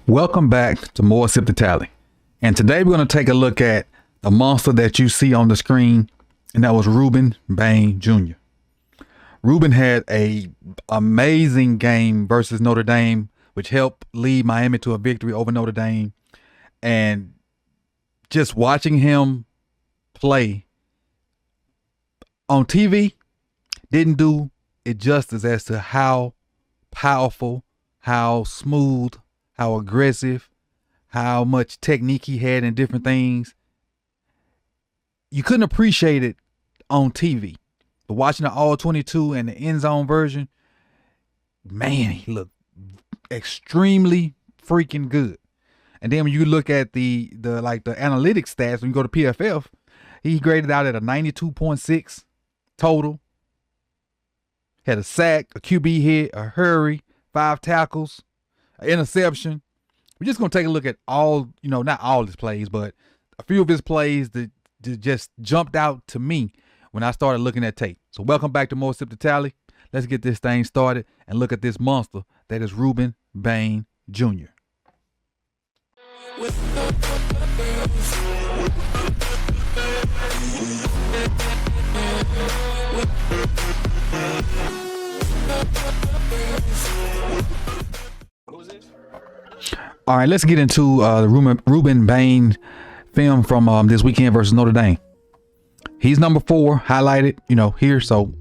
Welcome back to More Sip the Tally. And today we're going to take a look at the monster that you see on the screen, and that was Rueben Bain Jr. Rueben had a amazing game versus Notre Dame, which helped lead Miami to a victory over Notre Dame. And just watching him play on TV didn't do it justice as to how powerful, how smooth, how aggressive, how much technique he had in different things. You couldn't appreciate it on TV. But watching the all 22 and the end zone version, man, he looked extremely freaking good. And then when you look at the analytics stats, when you go to PFF, he graded out at a 92.6 total. Had a sack, a QB hit, a hurry, 5 tackles, an interception. We're just going to take a look at all, not all his plays, but a few of his plays that just jumped out to me when I started looking at tape. So welcome back to More Sip the Tally. Let's get this thing started and look at this monster that is Rueben Bain Jr. All right, let's get into the Rueben Bain film from this weekend versus Notre Dame. He's number 4, highlighted, here. So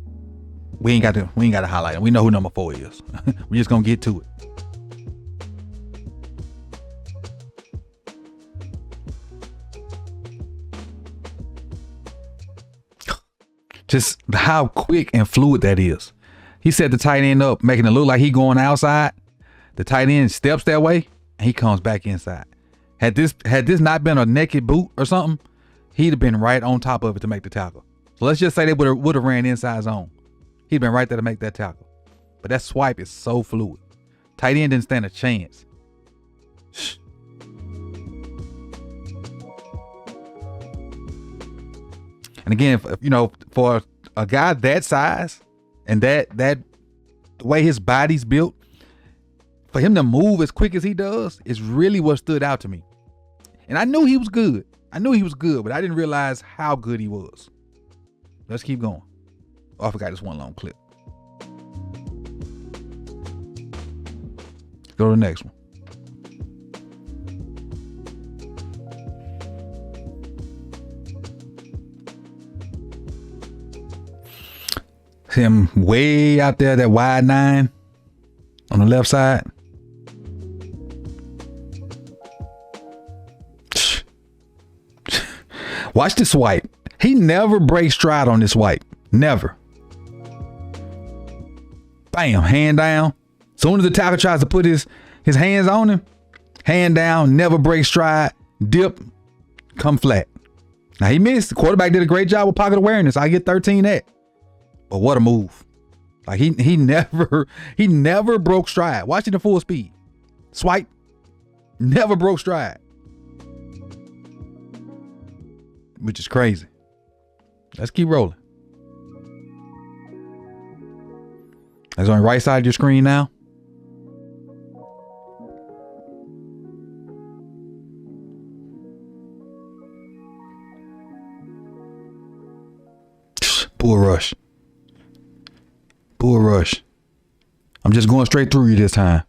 we ain't got to highlight him. We know who number 4 is. We're just gonna get to it. Just how quick and fluid that is. He set the tight end up, making it look like he going outside. The tight end steps that way, and he comes back inside. Had this not been a naked boot or something, he'd have been right on top of it to make the tackle. So let's just say they would have ran inside zone. He'd been right there to make that tackle. But that swipe is so fluid. Tight end didn't stand a chance. And again, for a guy that size and that way his body's built, for him to move as quick as he does is really what stood out to me. And I knew he was good. But I didn't realize how good he was. Let's keep going. Oh, I forgot this one long clip. Go to the next one. Him way out there, that wide 9 on the left side. Watch the swipe. He never breaks stride on this swipe. Never. Bam, hand down. Soon as the tackle tries to put his hands on him, hand down, never break stride, dip, come flat. Now he missed. The quarterback did a great job with pocket awareness. I get 13 at. But what a move. Like he never broke stride. Watching the full speed. Swipe. Never broke stride. Which is crazy. Let's keep rolling. That's on the right side of your screen now. Bull rush. Bull rush. I'm just going straight through you this time.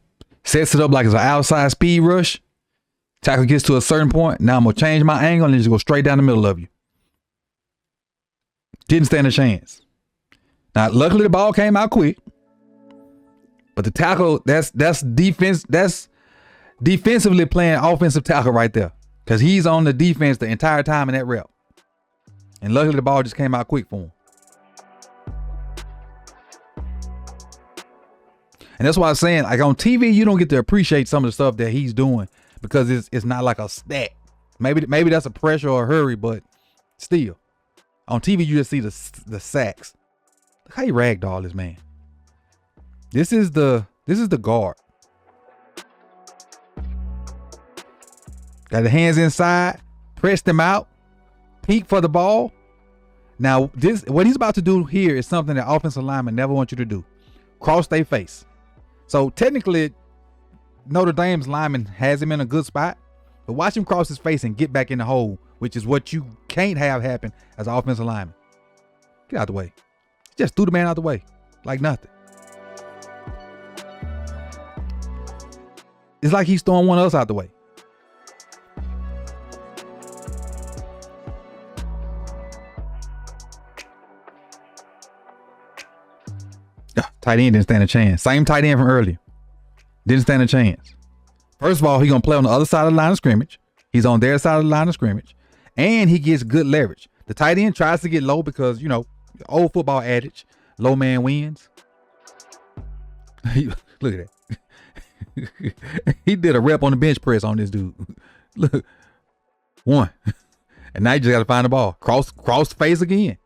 Sets it up like it's an outside speed rush. Tackle gets to a certain point. Now I'm going to change my angle and just go straight down the middle of you. Didn't stand a chance. Now, luckily the ball came out quick. But the tackle, that's defense. That's defensively playing offensive tackle right there. Because he's on the defense the entire time in that rep. And luckily the ball just came out quick for him. And that's why I'm saying, like on TV, you don't get to appreciate some of the stuff that he's doing because it's not like a stat. Maybe that's a pressure or a hurry, but still, on TV you just see the sacks. Look how you ragdoll this man. This is the guard. Got the hands inside, pressed him out, peek for the ball. Now what he's about to do here is something that offensive linemen never want you to do. Cross their face. So technically, Notre Dame's lineman has him in a good spot, but watch him cross his face and get back in the hole, which is what you can't have happen as an offensive lineman. Get out the way. Just threw the man out the way like nothing. It's like he's throwing one else out the way. Tight end didn't stand a chance. Same tight end from earlier. Didn't stand a chance. First of all, he's going to play on the other side of the line of scrimmage. He's on their side of the line of scrimmage. And he gets good leverage. The tight end tries to get low because, you know, old football adage, low man wins. Look at that. He did a rep on the bench press on this dude. Look. One. And now you just got to find the ball. Cross face again.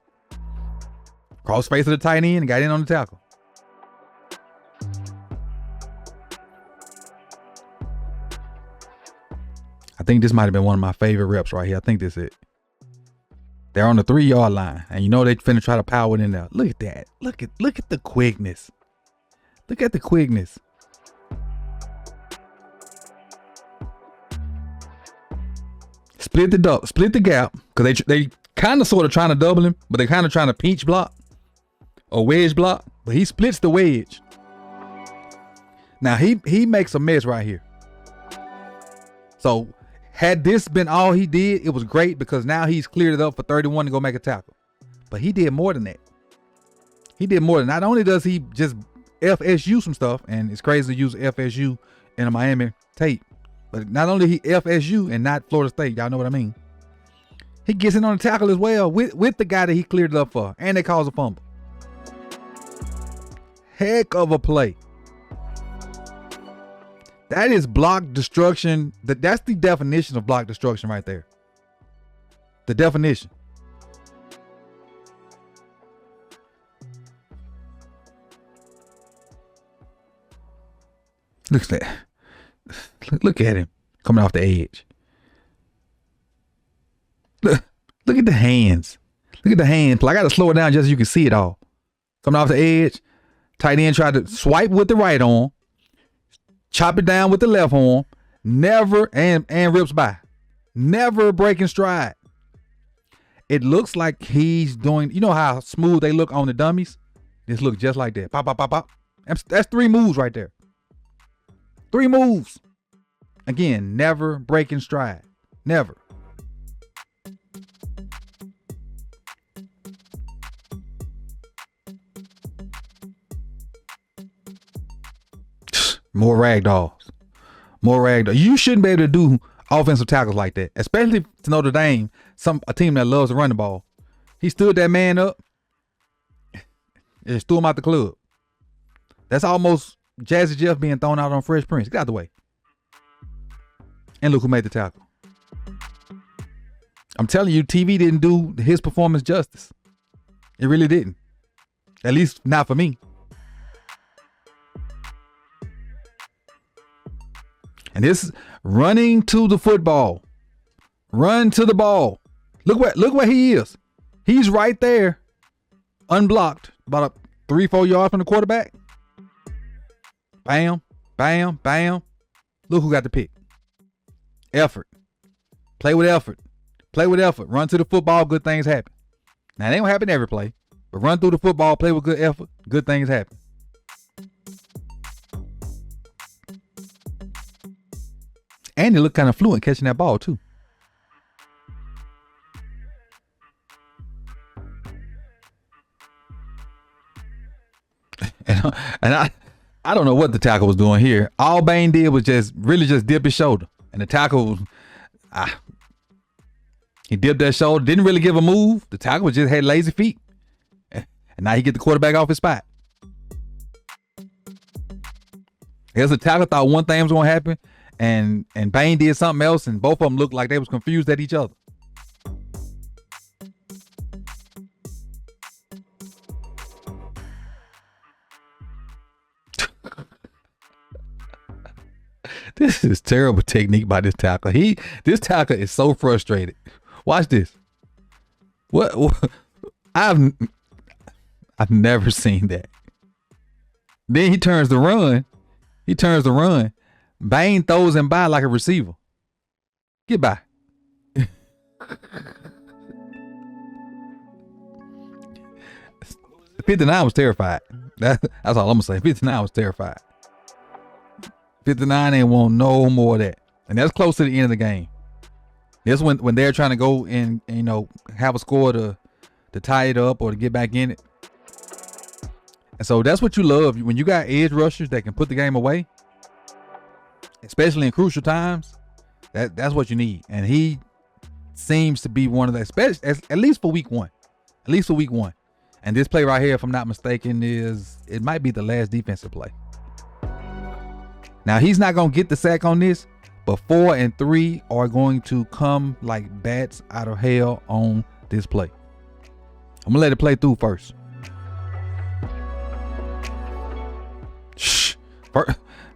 Cross face of the tight end and got in on the tackle. I think this might have been one of my favorite reps right here. I think this is it. They're on the 3-yard line, and you know they finna try to power it in there. Look at that. Look at the quickness. Look at the quickness. Split the gap, because they kind of sort of trying to double him, but they kind of trying to pinch block or wedge block. But he splits the wedge. Now he makes a mess right here. So had this been all he did, it was great because now he's cleared it up for 31 to go make a tackle. But he did more than that. He did more than not only does he just FSU some stuff, and it's crazy to use FSU in a Miami tape, but not only he FSU and not Florida State, y'all know what I mean. He gets in on the tackle as well with the guy that he cleared it up for, and they cause a fumble. Heck of a play. That is block destruction. That's the definition of block destruction right there. The definition. Look at that. Look at him coming off the edge. Look at the hands. Look at the hands. I got to slow it down just so you can see it all. Coming off the edge. Tight end tried to swipe with the right arm. Chop it down with the left arm. Never, and rips by. Never breaking stride. It looks like he's doing, you know how smooth they look on the dummies? This looks just like that. Pop, pop, pop, pop. That's 3 moves right there. 3 moves. Again, never breaking stride. Never. More ragdolls. More ragdolls. You shouldn't be able to do offensive tackles like that, especially to Notre Dame, a team that loves to run the ball. He stood that man up and threw him out the club. That's almost Jazzy Jeff being thrown out on Fresh Prince. Get out the way. And look who made the tackle. I'm telling you, TV didn't do his performance justice. It really didn't. At least not for me. And this running to the football. Run to the ball. Look where he is. He's right there. Unblocked. About 3-4 yards from the quarterback. Bam. Bam. Bam. Look who got the pick. Effort. Play with effort. Play with effort. Run to the football. Good things happen. Now, it ain't gonna happen every play. But run through the football. Play with good effort. Good things happen. And he looked kind of fluent catching that ball, too. and I don't know what the tackle was doing here. All Bain did was just dip his shoulder. And the tackle, he dipped that shoulder, didn't really give a move. The tackle just had lazy feet. And now he get the quarterback off his spot. I guess the tackle thought one thing was going to happen. And Bain did something else, and both of them looked like they was confused at each other. This is terrible technique by this tackle. This tackle is so frustrated. Watch this. What? I've never seen that. Then he turns to run. Bain throws him by like a receiver. Get by. 59 was terrified. That's all I'm gonna say. 59 was terrified. 59 ain't want no more of that. And that's close to the end of the game. That's when they're trying to go and have a score to tie it up or to get back in it. And so that's what you love when you got edge rushers that can put the game away, especially in crucial times. That's what you need. And he seems to be one of the, especially at least for week one. At least for week one. And this play right here, if I'm not mistaken, it might be the last defensive play. Now he's not gonna get the sack on this, but 4 and 3 are going to come like bats out of hell on this play. I'm gonna let it play through first. Shh.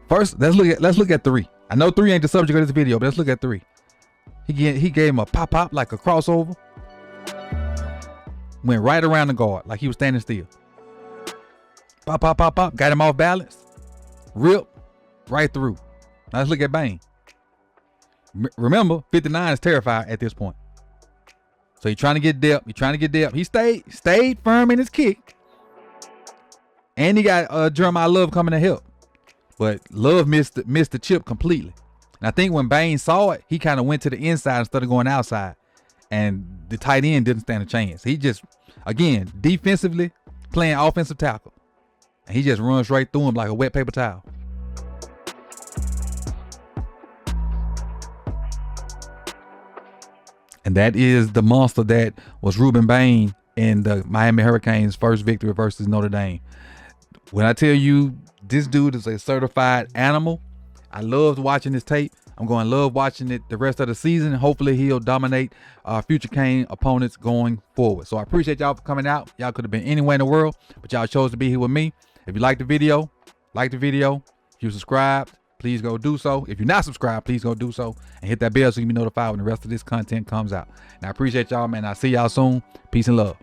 First, let's look at 3. I know 3 ain't the subject of this video, but let's look at 3. He gave him a pop like a crossover. Went right around the guard like he was standing still. Pop. Got him off balance. Rip right through. Now let's look at Bain. Remember, 59 is terrified at this point. So he's trying to get depth. He stayed firm in his kick. And he got Jeremiah Love coming to help. But Love missed the chip completely. And I think when Bain saw it, he kind of went to the inside instead of going outside. And the tight end didn't stand a chance. He just, again, defensively playing offensive tackle. And he just runs right through him like a wet paper towel. And that is the monster that was Rueben Bain in the Miami Hurricanes' first victory versus Notre Dame. When I tell you this dude is a certified animal, I loved watching this tape. I'm going to love watching it the rest of the season. Hopefully he'll dominate future Cane opponents going forward. So I appreciate y'all for coming out. Y'all could have been anywhere in the world, but y'all chose to be here with me. If you like the video, like the video. If you subscribed, please go do so. If you're not subscribed, please go do so and hit that bell so you can be notified when the rest of this content comes out. And I appreciate y'all, man. I'll see y'all soon. Peace and love.